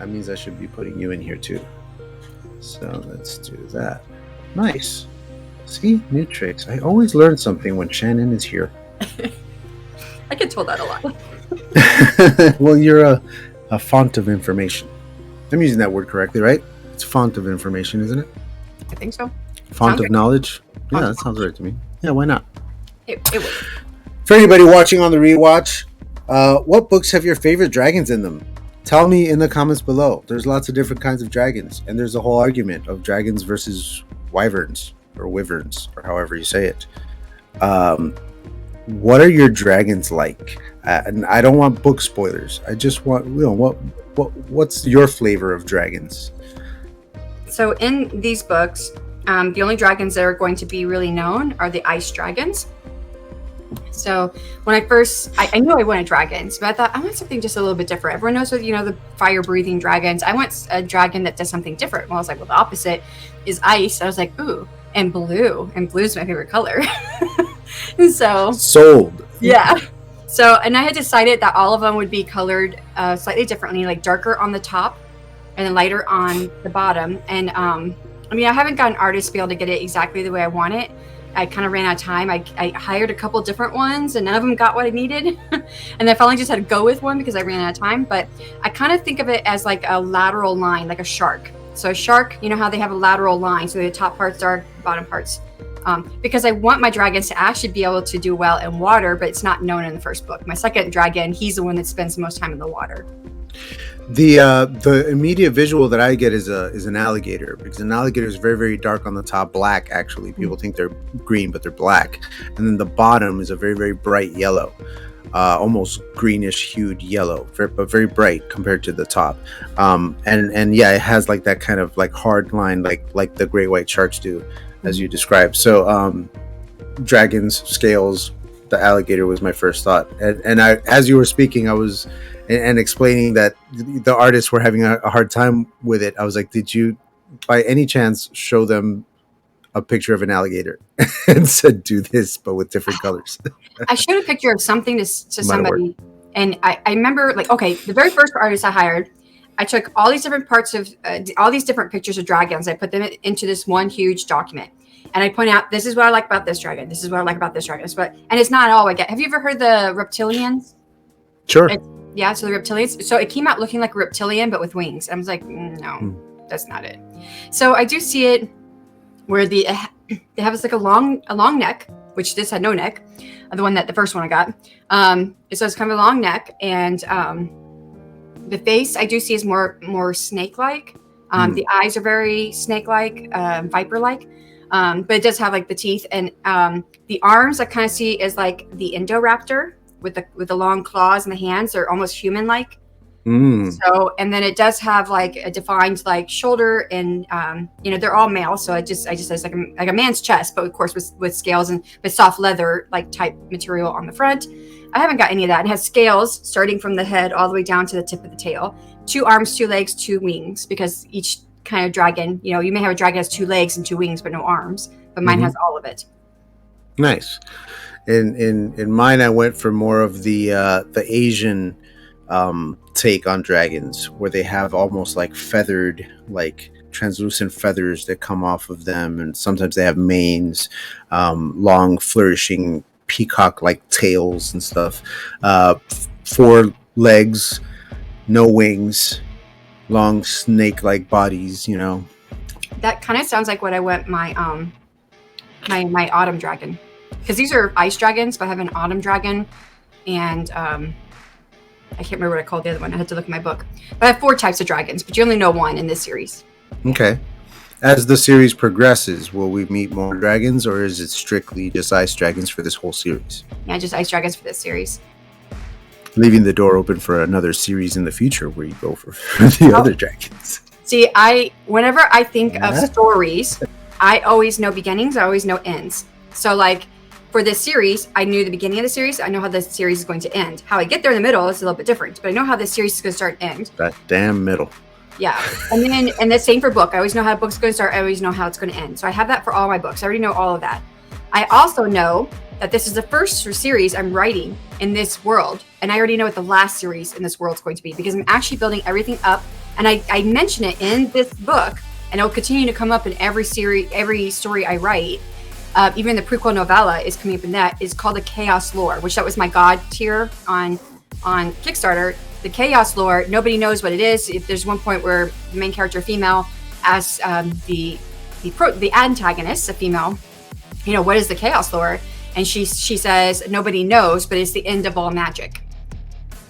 That means I should be putting you in here too. So let's do that. Nice. See, new tricks. I always learn something when Shannon is here. I get told that a lot. Well, you're a font of information. I'm using that word correctly, right? It's font of information, isn't it? I think so. Font of knowledge? Yeah, that sounds right to me. Yeah, why not? It would. For anybody watching on the rewatch, what books have your favorite dragons in them? Tell me in the comments below. There's lots of different kinds of dragons, and there's a whole argument of dragons versus wyverns or wyverns, or however you say it. What are your dragons like? And I don't want book spoilers. I just want, what's your flavor of dragons? So in these books, the only dragons that are going to be really known are the ice dragons. So when I knew I wanted dragons, but I thought I want something just a little bit different. Everyone knows what, the fire breathing dragons. I want a dragon that does something different. Well, I was like, well, the opposite is ice. I was like, ooh, and blue. And blue's my favorite color. So sold. Yeah. So, and I had decided that all of them would be colored slightly differently, like darker on the top and then lighter on the bottom. And I haven't got an artist to be able to get it exactly the way I want it. I kind of ran out of time. I hired a couple different ones and none of them got what I needed. And I finally just had to go with one because I ran out of time. But I kind of think of it as like a lateral line, like a shark. So a shark, you know how they have a lateral line. So the top part's dark, bottom part's. Because I want my dragons to actually be able to do well in water, but it's not known in the first book. My second dragon, he's the one that spends the most time in the water. The immediate visual that I get is an alligator, because an alligator is very, very dark on the top, black actually. People think they're green, but they're black. And then the bottom is a very, very bright yellow, almost greenish hued yellow, but very bright compared to the top. And yeah, it has like that kind of like hard line, like the great white sharks do, as you described. So dragons, scales, the alligator was my first thought. And I, as you were speaking, I was and explaining that the artists were having a hard time with it. I was like, did you by any chance show them a picture of an alligator and said, do this, but with different colors? I showed a picture of something to somebody. And I remember, like, okay, the very first artist I hired, I took all these different parts of all these different pictures of dragons. I put them into this one huge document. And I point out, this is what I like about this dragon. This is what I like about this dragon. And it's not all I get. Have you ever heard the reptilians? Sure. Yeah, so the reptilians. So it came out looking like a reptilian, but with wings. I was like, no, that's not it. So I do see it where they have this like a long neck, which this had no neck. The first one I got. So it's kind of a long neck, and the face I do see is more snake-like. The eyes are very snake-like, viper-like. But it does have like the teeth, and the arms I kind of see is like the Indoraptor with the long claws and the hands. They're almost human-like. So, and then it does have like a defined like shoulder, and they're all male, so it just says like a man's chest, but of course with scales and with soft leather like type material on the front. I haven't got any of that. It has scales starting from the head all the way down to the tip of the tail. 2 arms, 2 legs, 2 wings, because each kind of dragon, you may have a dragon that has 2 legs and 2 wings but no arms, but mine has all of it. Nice. In mine, I went for more of the Asian take on dragons, where they have almost like feathered, like translucent feathers that come off of them, and sometimes they have manes, long flourishing peacock like tails and stuff, 4 legs, no wings, long snake-like bodies. That kind of sounds like what I went my my autumn dragon, because these are ice dragons, but I have an autumn dragon, and I can't remember what I called the other one. I had to look at my book. But I have 4 types of dragons, but you only know 1 in this series. Okay. As the series progresses, will we meet more dragons, or is it strictly just ice dragons for this whole series? Yeah, just ice dragons for this series. Leaving the door open for another series in the future where you go for the other dragons. See, whenever I think of stories, I always know beginnings, I always know ends. So like for this series, I knew the beginning of the series. I know how the series is going to end. How I get there in the middle is a little bit different, but I know how this series is going to start and end. That damn middle. Yeah. And the same for book. I always know how a book's going to start. I always know how it's going to end. So I have that for all my books. I already know all of that. I also know that this is the first series I'm writing in this world. And I already know what the last series in this world is going to be, because I'm actually building everything up And I mention it in this book, and it'll continue to come up in every story I write. Even the prequel novella is coming up in that, is called the Chaos Lore, which that was my God tier on Kickstarter. The Chaos Lore, nobody knows what it is. If there's one point where the main character, female, asks the antagonist, a female, what is the Chaos Lore? And she says nobody knows, but it's the end of all magic.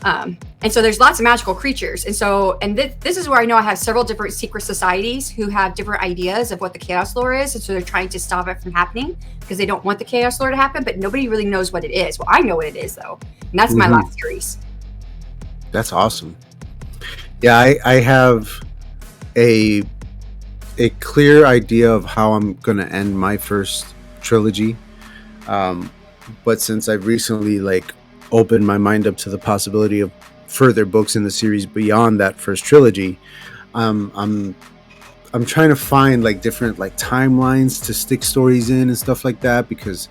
And so there's lots of magical creatures. And this is where I know I have several different secret societies who have different ideas of what the Chaos Lore is. And so they're trying to stop it from happening because they don't want the Chaos Lore to happen, but nobody really knows what it is. Well, I know what it is though. And that's my last series. That's awesome. Yeah, I have a clear idea of how I'm going to end my first trilogy. But since I've recently opened my mind up to the possibility of further books in the series beyond that first trilogy, I'm trying to find different timelines to stick stories in and stuff like that, because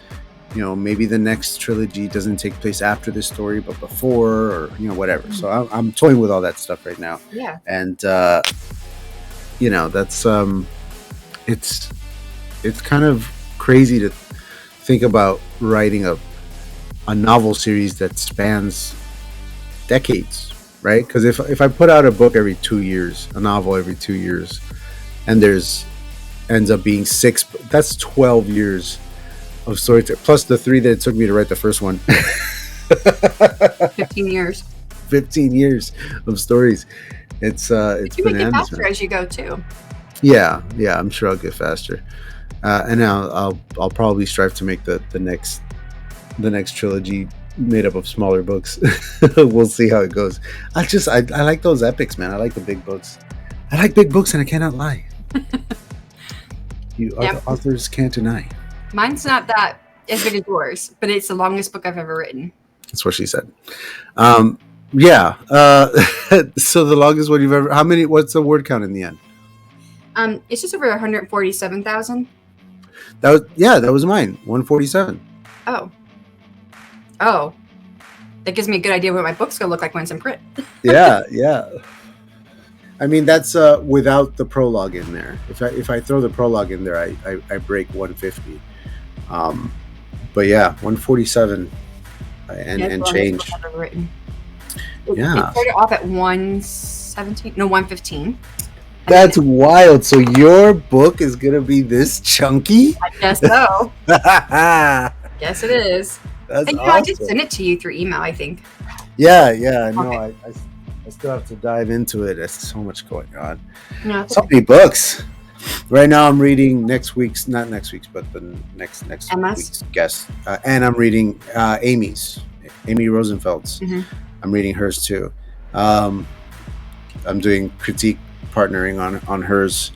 maybe the next trilogy doesn't take place after this story but before, or whatever. So I'm toying with all that stuff right now. Yeah. And that's it's kind of crazy to think about writing a novel series that spans decades, right? Because if I put out a book every 2 years, a novel every 2 years, and ends up being 6, that's 12 years of story, plus the 3 that it took me to write the first one. 15 years. 15 years of stories. It's you make it faster as you go too. Yeah, I'm sure I'll get faster. And I'll probably strive to make the next trilogy made up of smaller books. We'll see how it goes. I like those epics, man. I like the big books. I like big books, and I cannot lie. Other authors can't deny. Mine's not that as big as yours, but it's the longest book I've ever written. That's what she said. Yeah. So the longest one you've ever. How many? What's the word count in the end? It's just over 147,000. That was mine. 147. Oh, that gives me a good idea what my book's gonna look like when it's in print. Yeah. I mean, that's without the prologue in there. If I throw the prologue in there, I break 150. But yeah, 147 and change. Yeah. It started off at 115. That's wild. So your book is gonna be this chunky? I guess so. Yes, it is. That's awesome. I just sent it to you through email, I think. Yeah. I know. Okay. I still have to dive into it. There's so much going on. No, so many books. Right now, I'm reading not next week's, but the next week's guest. And I'm reading Amy Rosenfeld's. Mm-hmm. I'm reading hers too. I'm doing critique partnering on hers.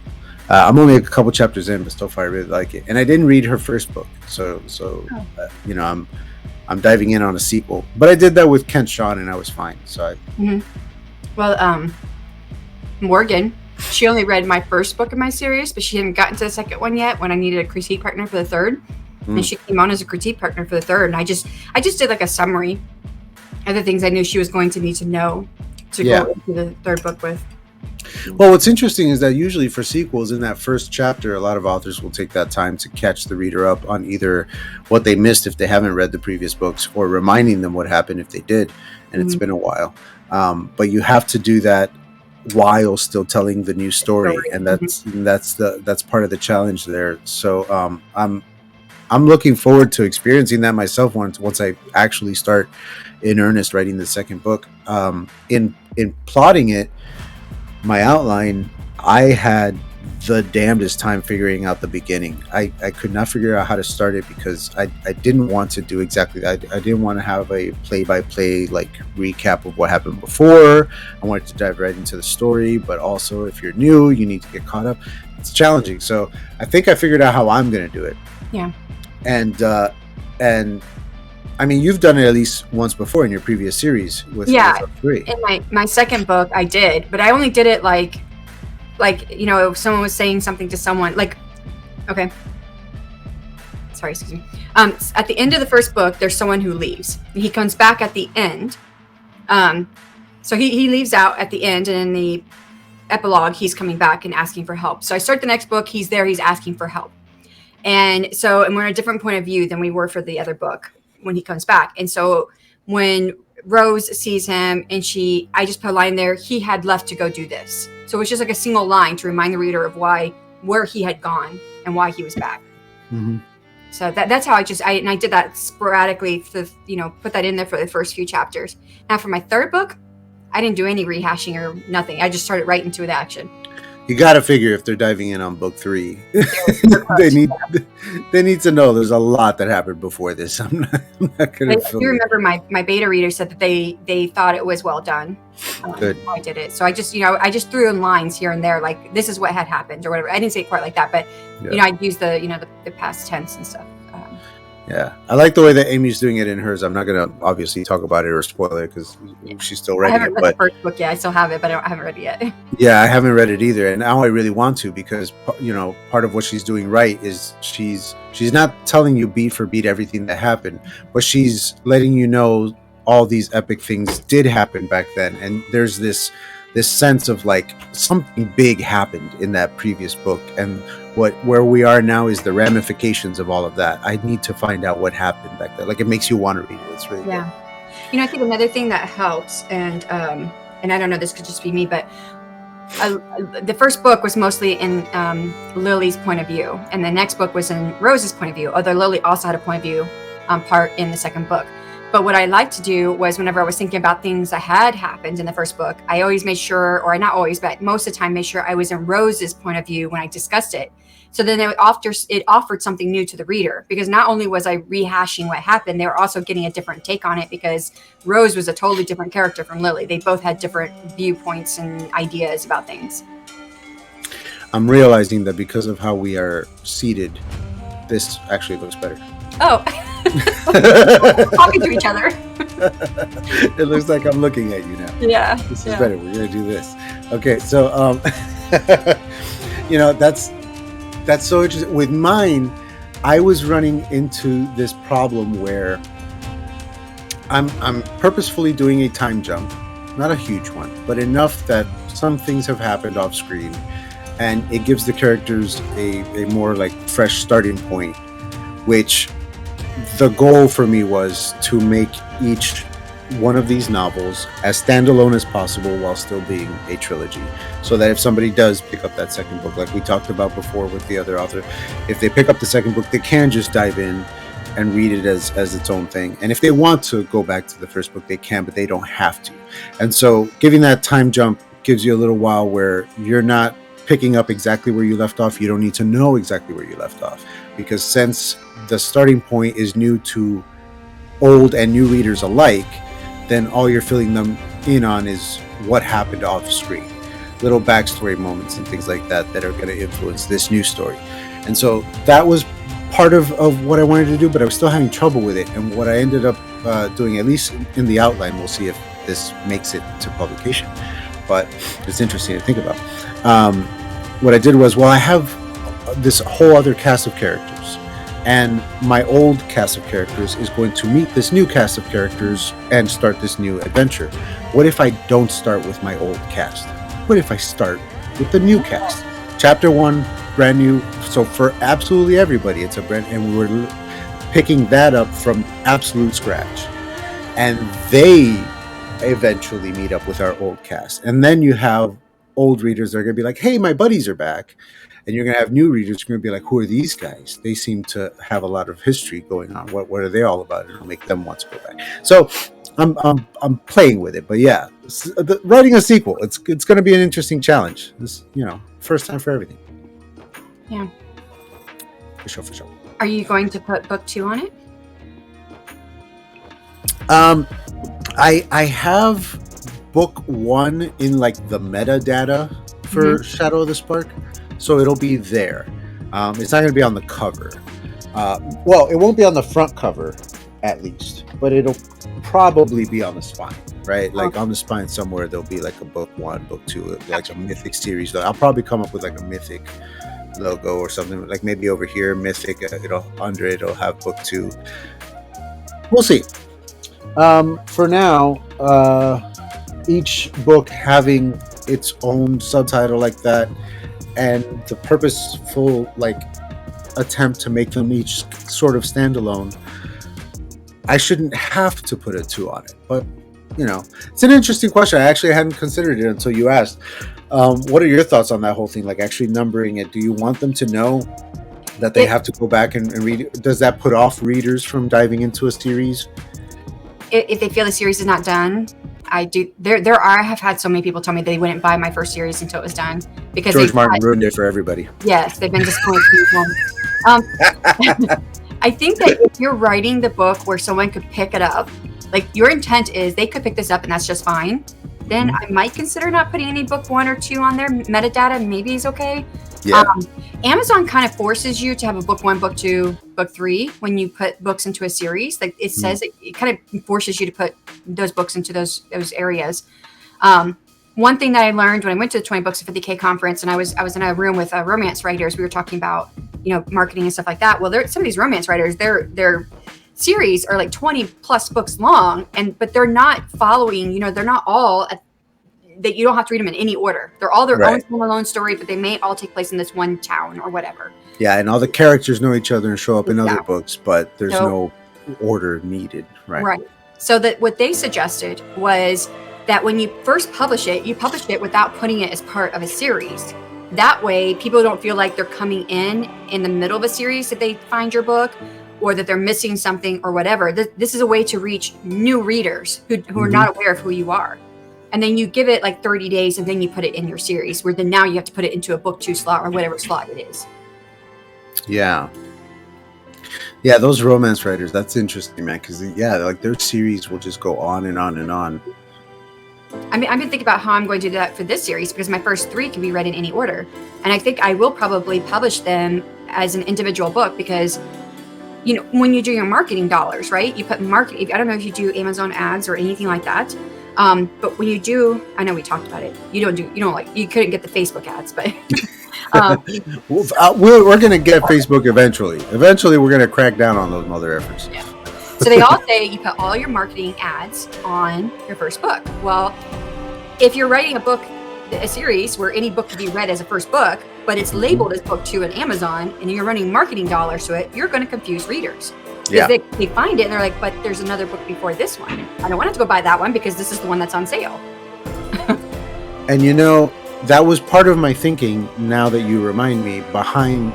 I'm only a couple chapters in, but so far I really like it. And I didn't read her first book, so I'm diving in on a sequel. But I did that with Kent Shawn, and I was fine. So Well, Morgan, she only read my first book in my series, but she hadn't gotten to the second one yet when I needed a critique partner for the third. And she came on as a critique partner for the third. And I just did a summary of the things I knew she was going to need to know to go into the third book with. Well, what's interesting is that usually for sequels, in that first chapter, a lot of authors will take that time to catch the reader up on either what they missed if they haven't read the previous books, or reminding them what happened if they did, and it's been a while. But you have to do that while still telling the new story, and that's part of the challenge there. So I'm looking forward to experiencing that myself once I actually start in earnest writing the second book. In plotting it, my outline, I had the damnedest time figuring out the beginning. I could not figure out how to start it because I didn't want to do exactly that. I didn't want to have a play-by-play recap of what happened before. I wanted to dive right into the story, but also if you're new, you need to get caught up. It's challenging. So I think I figured out how I'm going to do it. Yeah. And I mean, you've done it at least once before in your previous series with 3. In my second book, I did, but I only did it if someone was saying something to someone, okay. Sorry, excuse me. At the end of the first book, there's someone who leaves. He comes back at the end. So he leaves out at the end, and in epilogue, he's coming back and asking for help. So I start the next book, he's there, he's asking for help. And we're in a different point of view than we were for the other book when he comes back. And so when Rose sees him and I just put a line there, he had left to go do this. So it's just like a single line to remind the reader of where he had gone and why he was back. Mm-hmm. So that's how I did that sporadically to, put that in there for the first few chapters. Now for my third book, I didn't do any rehashing or nothing. I just started right into the action. You got to figure if they're diving in on book 3, they need to know there's a lot that happened before this. I'm not going to. I do remember my beta reader said that they thought it was well done. Good. I did it. So I just threw in lines here and there, like this is what had happened or whatever. I didn't say it quite like that, but I'd use the past tense and stuff. Yeah, I like the way that Amy's doing it in hers. I'm not going to obviously talk about it or spoil it because she's still writing it. I haven't read the first book yet. I still have it, but I haven't read it yet. Yeah, I haven't read it either, and now I really want to because part of what she's doing right is she's not telling you beat for beat everything that happened, but she's letting you know all these epic things did happen back then, and there's this sense of like something big happened in that previous book, and where we are now is the ramifications of all of that. I need to find out what happened back then. Like it makes you want to read it. It's really good. I think another thing that helps, and I don't know, this could just be me, but the first book was mostly in Lily's point of view, and the next book was in Rose's point of view, although Lily also had a point of view part in the second book. But what I liked to do was whenever I was thinking about things that had happened in the first book, I always made sure, or not always, but most of the time made sure I was in Rose's point of view when I discussed it. So then it offered something new to the reader, because not only was I rehashing what happened, they were also getting a different take on it, because Rose was a totally different character from Lily. They both had different viewpoints and ideas about things. I'm realizing that because of how we are seated, this actually looks better. Oh, talking to each other. It looks like I'm looking at you now. Yeah, this is better. We're gonna do this. Okay, so that's so interesting. With mine, I was running into this problem where I'm purposefully doing a time jump, not a huge one, but enough that some things have happened off screen, and it gives the characters a more like fresh starting point, which the goal for me was to make each one of these novels as standalone as possible while still being a trilogy, so that if somebody does pick up that second book, like we talked about before with the other author, if they pick up the second book, they can just dive in and read it as its own thing. And if they want to go back to the first book, they can, but they don't have to. And so giving that time jump gives you a little while where you're not picking up exactly where you left off. You don't need to know exactly where you left off, because since the starting point is new to old and new readers alike, then all you're filling them in on is what happened off screen, little backstory moments and things like that are going to influence this new story. And so that was part of what I wanted to do, but I was still having trouble with it. And what I ended up doing, at least in the outline, we'll see if this makes it to publication, but it's interesting to think about. What I did was, I have this whole other cast of characters, and my old cast of characters is going to meet this new cast of characters and start this new adventure. What if I don't start with my old cast? What if I start with the new cast? Chapter 1, brand new. So for absolutely everybody, it's a brand, and we were picking that up from absolute scratch. And they eventually meet up with our old cast. And then you have old readers that are going to be like, hey, my buddies are back. And you're going to have new readers who are going to be like, who are these guys? They seem to have a lot of history going on. What are they all about? It'll make them want to go back. So I'm playing with it. But yeah, writing a sequel, it's going to be an interesting challenge. This, first time for everything. Yeah. For sure. Are you going to put book 2 on it? I have book 1 in like the metadata for Shadow of the Spark. So it'll be there. It's not going to be on the cover. It won't be on the front cover, at least, but it'll probably be on the spine, right? Like on the spine somewhere, there'll be like a book 1, book 2, like a Mythic series. I'll probably come up with like a Mythic logo or something, like maybe over here, Mythic. It'll have book 2. We'll see. For now, each book having its own subtitle like that, and the purposeful like attempt to make them each sort of standalone, I shouldn't have to put a 2 on it. But it's an interesting question. I actually hadn't considered it until you asked. What are your thoughts on that whole thing, like actually numbering it? Do you want them to know that they have to go back and read it? Does that put off readers from diving into a series? If they feel the series is not done, I do. I have had so many people tell me they wouldn't buy my first series until it was done because George Martin ruined it for everybody. Yes, they've been disappointed. I think that if you're writing the book where someone could pick it up, like your intent is they could pick this up and that's just fine, then I might consider not putting any book 1 or 2 on there. Metadata maybe is okay. Yeah. Amazon kind of forces you to have a book 1, book 2, book 3 when you put books into a series. Like it says, it kind of forces you to put those books into those areas. One thing that I learned when I went to the 20 Books of 50K conference, and I was in a room with romance writers. We were talking about marketing and stuff like that. Well, some of these romance writers, their series are like 20 plus books long, but they're not following. They're not all that you don't have to read them in any order. They're all their own standalone story, but they may all take place in this one town or whatever. Yeah, and all the characters know each other and show up in other books, but there's no order needed. Right. So that what they suggested was that when you first publish it, you publish it without putting it as part of a series. That way, people don't feel like they're coming in the middle of a series that they find your book, or that they're missing something or whatever. This is a way to reach new readers who are not aware of who you are. And then you give it like 30 days and then you put it in your series, where then now you have to put it into a book 2 slot or whatever slot it is. Yeah. Yeah, those romance writers, that's interesting, man, because like their series will just go on and on and on. I mean, I've been thinking about how I'm going to do that for this series, because my first 3 can be read in any order. And I think I will probably publish them as an individual book, because when you do your marketing dollars, right? You put marketing. I don't know if you do Amazon ads or anything like that. But when you do, I know we talked about it. You couldn't get the Facebook ads, but we're going to get Facebook eventually. Eventually, we're going to crack down on those mother efforts. Yeah. So they all say you put all your marketing ads on your first book. Well, if you're writing a series where any book can be read as a first book, but it's labeled as book 2 in Amazon, and you're running marketing dollars to it, you're going to confuse readers. Because they find it and they're like, but there's another book before this one. I don't want to go buy that one because this is the one that's on sale. And that was part of my thinking, now that you remind me, behind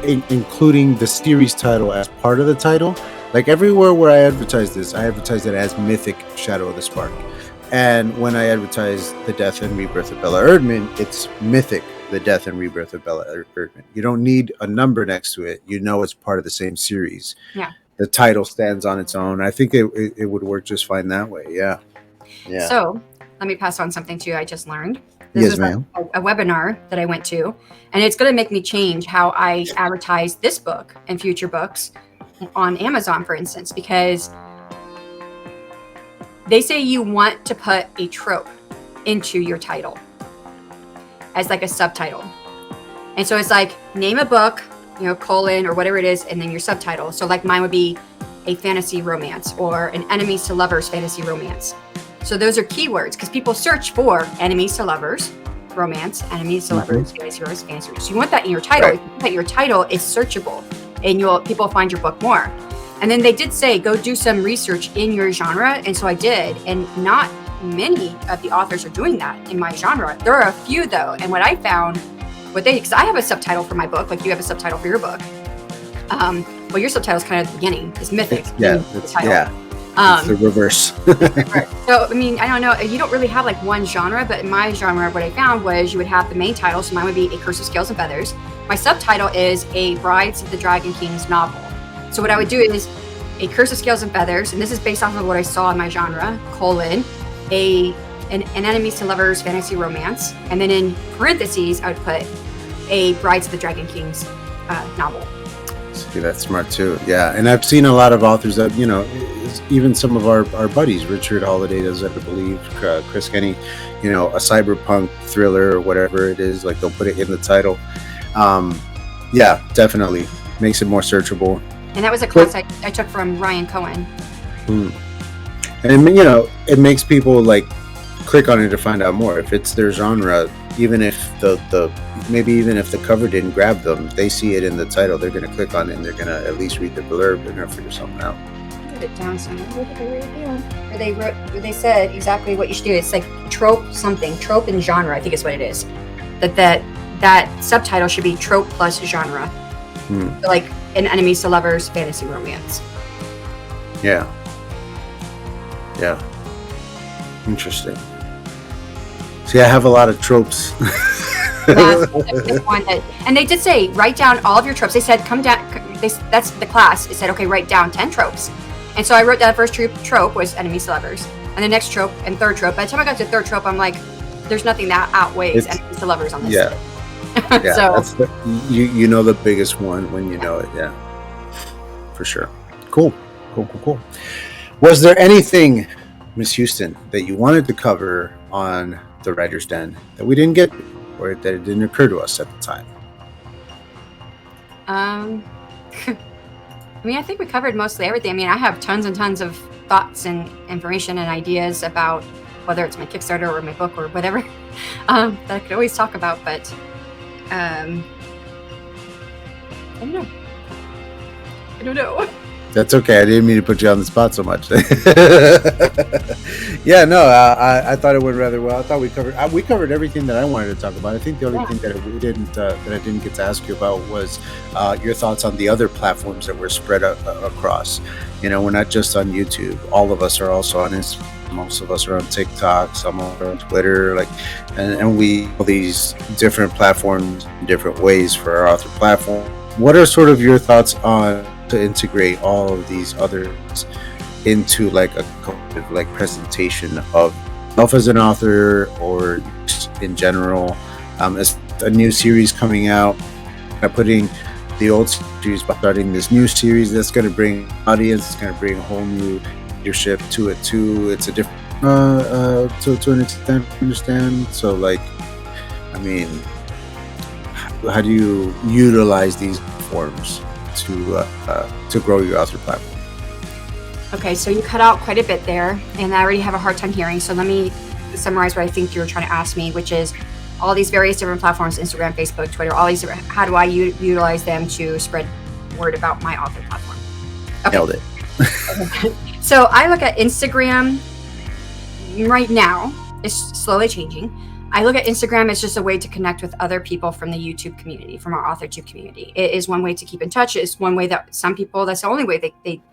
including the series title as part of the title. Like everywhere where I advertise this, I advertise it as Mythic Shadow of the Spark. And when I advertise The Death and Rebirth of Bella Erdman, it's Mythic, The Death and Rebirth of Bella Erdman. You don't need a number next to it. It's part of the same series. Yeah. The title stands on its own. I think it would work just fine that way. Yeah. Yeah. So let me pass on something to you I just learned. This is a webinar that I went to, and it's going to make me change how I advertise this book and future books on Amazon, for instance, because they say you want to put a trope into your title as like a subtitle. And so it's like, name a book, colon or whatever it is, and then your subtitle. So like mine would be a fantasy romance or an enemies to lovers fantasy romance. So those are keywords because people search for enemies to lovers romance, enemies to lovers, fantasy romance, fantasy romance. So you want that in your title. Right. That your title is searchable, and people find your book more. And then they did say, go do some research in your genre. And so I did. And not many of the authors are doing that in my genre. There are a few though. And what I found, because I have a subtitle for my book, like you have a subtitle for your book. Well, your subtitle is kind of at the beginning. It's Mythic. It's the reverse. So, I mean, I don't know. You don't really have like one genre, but in my genre, what I found was you would have the main title. So mine would be A Curse of Scales and Feathers. My subtitle is A Brides of the Dragon King's novel. So what I would do is A Curse of Scales and Feathers, and this is based off of what I saw in my genre, colon, an enemies to lovers fantasy romance. And then in parentheses, I would put A Brides of the Dragon King's novel. See, that's smart too. Yeah. And I've seen a lot of authors that, even some of our buddies, Richard Holiday does, I believe, Chris Kenny, a cyberpunk thriller or whatever it is, like they'll put it in the title. Yeah, definitely makes it more searchable. And that was a class I took from Ryan Cohen. And it makes people like click on it to find out more. If it's their genre, even if maybe even if the cover didn't grab them, they see it in the title, they're going to click on it and they're going to at least read the blurb. They're going to figure something out. Put it down somewhere. What did they write down? They said exactly what you should do. It's like trope and genre, I think is what it is. That subtitle should be trope plus genre. So like an enemies to lovers fantasy romance. Yeah. Interesting. See, I have a lot of tropes. And they did say write down all of your tropes. They said come down. That's the class. It said okay, write down 10 tropes. And so I wrote down the first trope was enemies to lovers, and the next trope and third trope. By the time I got to the third trope, I'm like, there's nothing that outweighs enemies to lovers on this. Yeah. Yeah. So that's you know the biggest one when you know it. Yeah. For sure. Cool. Was there anything, Miss Huston, that you wanted to cover on the Writer's Den that we didn't get, or that it didn't occur to us at the time? I mean, I think we covered mostly everything. I mean, I have tons and tons of thoughts and information and ideas about whether it's my Kickstarter or my book or whatever that I could always talk about, but I don't know. That's okay. I didn't mean to put you on the spot so much. Yeah, no, I thought it went rather well. I thought we covered everything that I wanted to talk about. I think the only thing that we didn't that I didn't get to ask you about was your thoughts on the other platforms that we're spread across. You know, we're not just on YouTube. All of us are also on Instagram. Most of us are on TikTok. Some are on Twitter. And we all these different platforms in different ways for our author platform. What are sort of your thoughts on to integrate all of these others into like a presentation of self as an author, or in general, as a new series coming out, putting the old series by starting this new series that's going to bring audience, it's going to bring a whole new leadership to it too. It's a different to an extent, understand. So like, I mean, how do you utilize these forms to grow your author platform? Okay, so you cut out quite a bit there, and I already have a hard time hearing. So let me summarize what I think you were trying to ask me, which is all these various different platforms, Instagram, Facebook, Twitter, all these different, how do I utilize them to spread word about my author platform? Okay. Nailed it. So I look at Instagram right now. It's slowly changing. I look at Instagram as just a way to connect with other people from the YouTube community, from our AuthorTube community. It is one way to keep in touch. It's one way that some people, that's the only way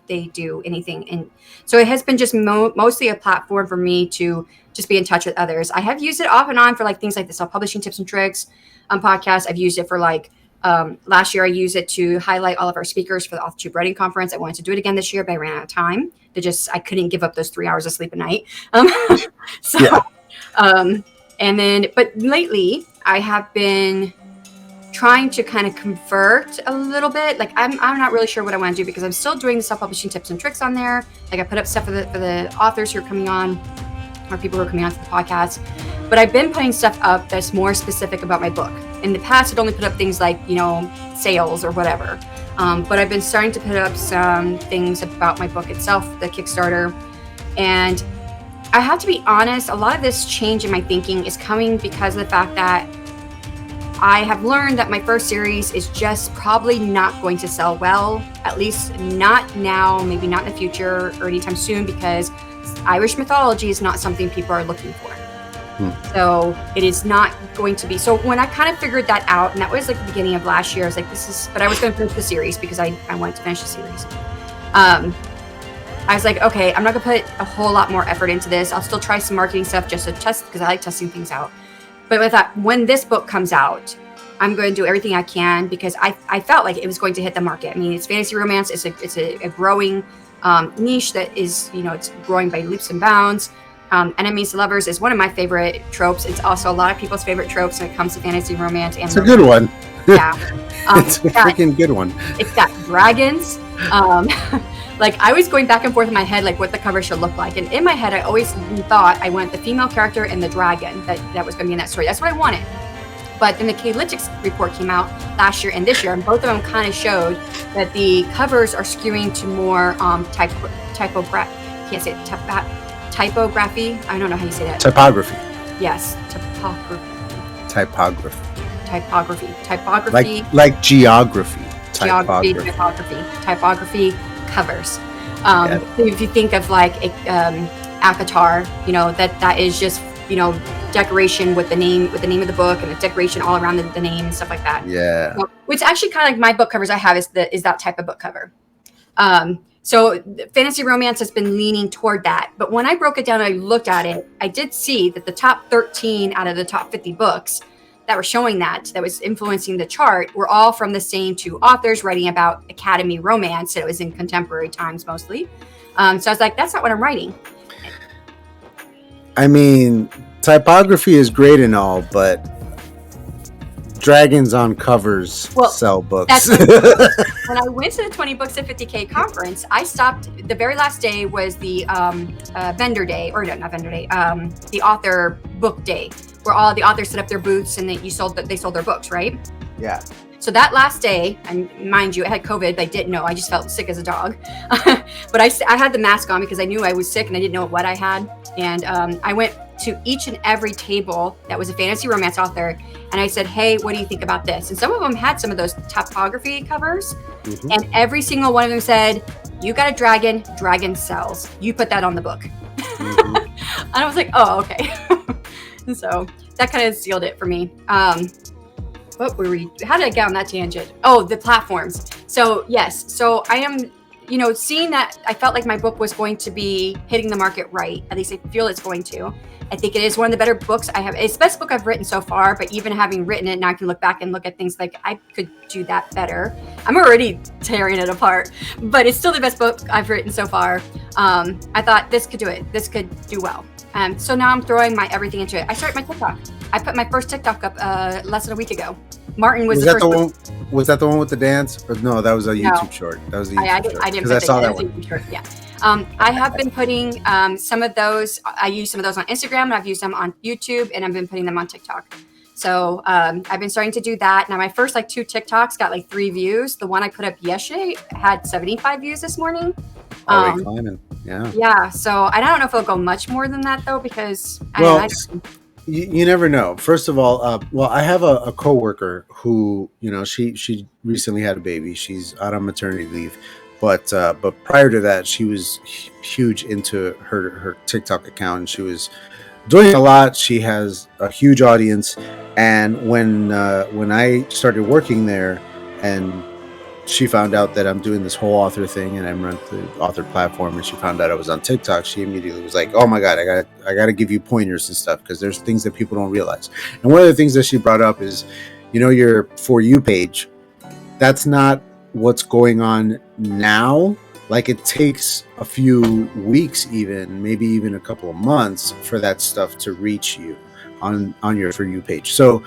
they do anything. And so it has been just mostly a platform for me to just be in touch with others. I have used it off and on for like things like the self-publishing tips and tricks podcast. I've used it for like, last year I used it to highlight all of our speakers for the AuthorTube Writing Conference. I wanted to do it again this year, but I ran out of time. I couldn't give up those 3 hours of sleep a night. And then, but lately I have been trying to kind of convert a little bit. Like I'm not really sure what I want to do, because I'm still doing the self-publishing tips and tricks on there. Like I put up stuff for the authors who are coming on, or people who are coming on to the podcast. But I've been putting stuff up that's more specific about my book. In the past, I'd only put up things like, sales or whatever. But I've been starting to put up some things about my book itself, the Kickstarter. And I have to be honest, a lot of this change in my thinking is coming because of the fact that I have learned that my first series is just probably not going to sell well, at least not now, maybe not in the future or anytime soon, because Irish mythology is not something people are looking for. So it is not going to be. So when I kind of figured that out, and that was like the beginning of last year, I was like, but I was going to finish the series because I wanted to finish the series. I was like, okay, I'm not gonna put a whole lot more effort into this. I'll still try some marketing stuff just to test, because I like testing things out. But I thought, when this book comes out, I'm going to do everything I can, because I felt like it was going to hit the market. I mean, it's fantasy romance. It's a growing niche that is, it's growing by leaps and bounds. Enemies to lovers is one of my favorite tropes. It's also a lot of people's favorite tropes when it comes to fantasy romance. And it's a good one. Yeah. It's a freaking good one. It's got dragons. Like I was going back and forth in my head, like what the cover should look like. And in my head, I always thought I wanted the female character and the dragon that was going to be in that story. That's what I wanted. But then the K-Lytics report came out last year and this year, and both of them kind of showed that the covers are skewing to more typography. I don't know how you say that. Typography. Yes, Typography. Like geography. Typography covers. So if you think of like a avatar, that is just decoration with the name of the book and the decoration all around the name and stuff like that. Yeah. So, which actually kind of like my book covers I have is that type of book cover. So fantasy romance has been leaning toward that. But when I broke it down and I looked at it, I did see that the top 13 out of the top 50 books that were showing that was influencing the chart were all from the same two authors writing about academy romance. It was in contemporary times mostly. So I was like, that's not what I'm writing. I mean, typography is great and all, but dragons on covers sell books. When I went to the 20 Books at 50K conference, I stopped. The very last day was the vendor day, or no, not vendor day, the author book day, where all the authors set up their booths and they sold their books, right? Yeah. So that last day, and mind you, I had COVID, but I didn't know. I just felt sick as a dog. But I had the mask on because I knew I was sick and I didn't know what I had. And I went to each and every table that was a fantasy romance author, and I said, hey, what do you think about this? And some of them had some of those typography covers, and every single one of them said, you got a dragon sells. You put that on the book. And I was like, oh, okay. And so that kind of sealed it for me. What were we? How did I get on that tangent? Oh, the platforms. So yes, so I am, seeing that I felt like my book was going to be hitting the market right. At least I feel it's going to. I think it is one of the better books I have. It's the best book I've written so far, but even having written it, now I can look back and look at things like I could do that better. I'm already tearing it apart, but it's still the best book I've written so far. I thought this could do it. This could do well. So now I'm throwing my everything into it. I started my TikTok. I put my first TikTok up less than a week ago. Martin was the first one. Was that the one with the dance? Or no, that was a YouTube short. That was a YouTube short. I didn't put that one. Short, yeah. I have been putting some of those. I use some of those on Instagram, and I've used them on YouTube, and I've been putting them on TikTok. So I've been starting to do that. Now my first 2 TikToks got 3 views. The one I put up yesterday had 75 views this morning. Already climbing. Yeah. Yeah. So I don't know if it'll go much more than that though, because you never know. First of all, I have a coworker who, she recently had a baby. She's out on maternity leave, but prior to that, she was huge into her TikTok account, and she was doing a lot. She has a huge audience, and when I started working there, and she found out that I'm doing this whole author thing and I'm running the author platform, and she found out I was on TikTok, she immediately was like, oh my God, I got to give you pointers and stuff, because there's things that people don't realize. And one of the things that she brought up is, your For You page, that's not what's going on now. It takes a few weeks, maybe even a couple of months for that stuff to reach you on your For You page. So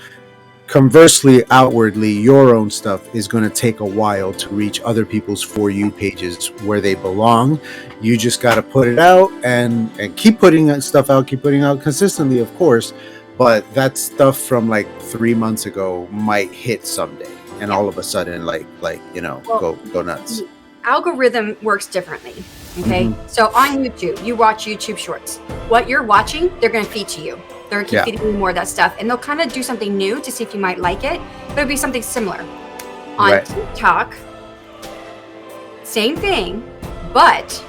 conversely, outwardly, your own stuff is going to take a while to reach other people's For You pages where they belong. You just got to put it out and keep putting stuff out, keep putting out consistently, of course. But that stuff from 3 months ago might hit someday, and all of a sudden, go nuts. The algorithm works differently. Okay, so on YouTube, you watch YouTube Shorts. What you're watching, they're going to feed to you. They're going to keep feeding you more of that stuff, and they'll kind of do something new to see if you might like it, but it'll be something similar. On TikTok, same thing, but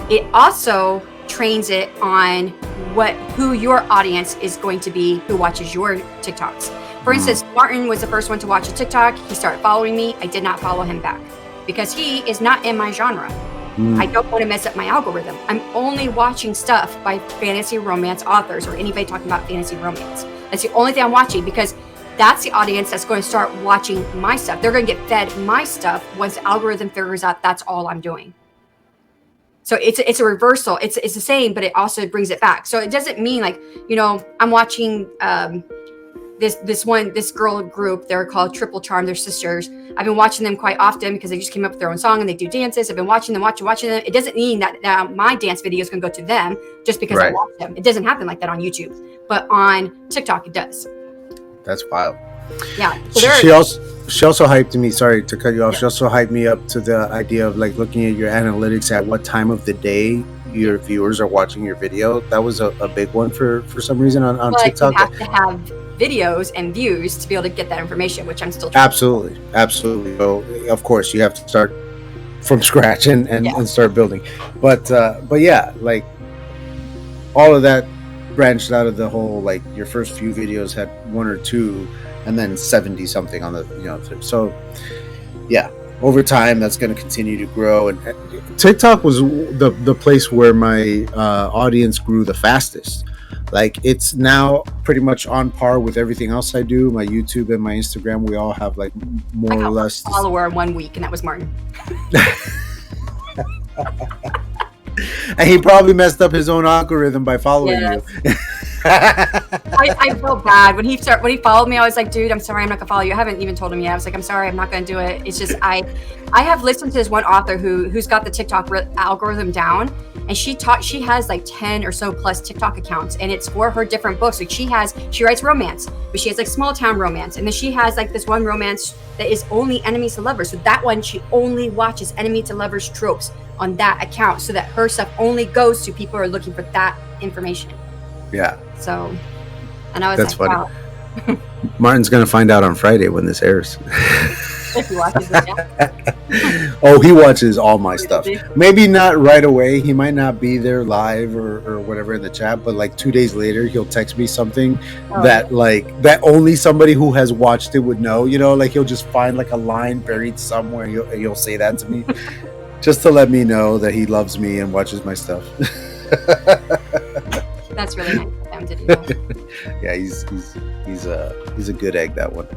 it also trains it on who your audience is going to be, who watches your TikToks. For instance, Martin was the first one to watch a TikTok. He started following me. I did not follow him back because he is not in my genre. I don't want to mess up my algorithm. I'm only watching stuff by fantasy romance authors or anybody talking about fantasy romance. That's the only thing I'm watching, because that's the audience that's going to start watching my stuff. They're going to get fed my stuff once the algorithm figures out that's all I'm doing. So it's a reversal. It's the same, but it also brings it back. So it doesn't mean I'm watching this girl group. They're called Triple Charm. They're sisters. I've been watching them quite often because they just came up with their own song and they do dances. I've been watching them. It doesn't mean that my dance video is going to go to them just because I watch them. It doesn't happen like that on YouTube, but on TikTok it does. That's wild. Yeah. So she also hyped me. Sorry to cut you off. Yeah. She also hyped me up to the idea of looking at your analytics at what time of the day your viewers are watching your video. That was a big one for some reason on But TikTok. you have to have videos and views to be able to get that information, which I'm still trying. Absolutely. So of course you have to start from scratch and start building. But yeah, like all of that branched out of the whole, like your first few videos had 1 or 2 and then 70 something on the so yeah, over time that's going to continue to grow. And TikTok was the place where my audience grew the fastest. Like it's now pretty much on par with everything else I do. My YouTube and my Instagram, we all have like more or less one follower in 1 week, and that was Martin. And he probably messed up his own algorithm by following you. I felt bad when he followed me. I was like, dude, I'm sorry, I'm not gonna follow you. I haven't even told him yet. I was like, I'm sorry, I'm not gonna do it. It's just I have listened to this one author who's got the TikTok algorithm down, and she has like 10 or so plus TikTok accounts, and it's for her different books. Like she writes romance, but she has like small town romance, and then she has like this one romance that is only enemies to lovers. So that one, she only watches enemy to lovers tropes on that account, so that her stuff only goes to people who are looking for that information. Yeah. So, and I was That's like, funny. wow. Martin's gonna find out on Friday when this airs. If he watches it, yeah. Oh, he watches all my stuff. Maybe not right away. He might not be there live or whatever in the chat, but like 2 days later, he'll text me something that only somebody who has watched it would know. You know, like he'll just find like a line buried somewhere. He'll say that to me, just to let me know that he loves me and watches my stuff. That's really nice of them to do that. Yeah, he's a good egg, that one.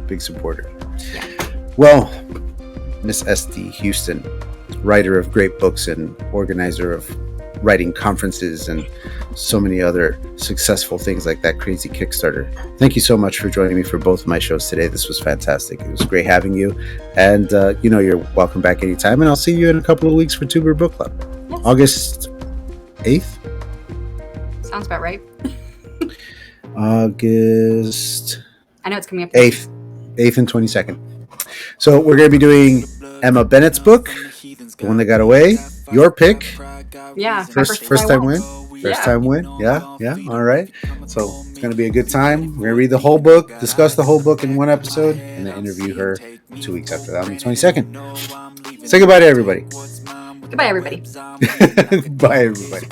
Big supporter. Yeah. Well, Miss SD Huston, writer of great books and organizer of writing conferences and so many other successful things like that crazy Kickstarter. Thank you so much for joining me for both of my shows today. This was fantastic. It was great having you. And you're welcome back anytime. And I'll see you in a couple of weeks for Tuber Book Club. Yes. August 8th? Sounds about right. August... I know it's coming up. 8th and 22nd. So we're going to be doing Emma Bennett's book, The One That Got Away. Your pick. Yeah. First time win. First time win. Yeah. All right. So it's going to be a good time. We're going to read the whole book, discuss the whole book in one episode, and then interview her 2 weeks after that on the 22nd. Say goodbye to everybody. Goodbye, everybody. Bye, everybody.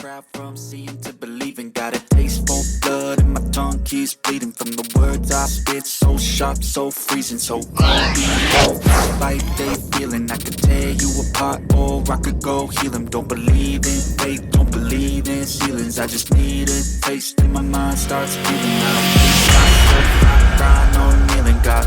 Tongue keeps bleeding from the words I spit, so sharp, so freezing, so cold. Like they feeling, I could tear you apart, or I could go heal them. Don't believe in fate, don't believe in ceilings. I just need a taste, and my mind starts feeling. I don't think I no kneeling, got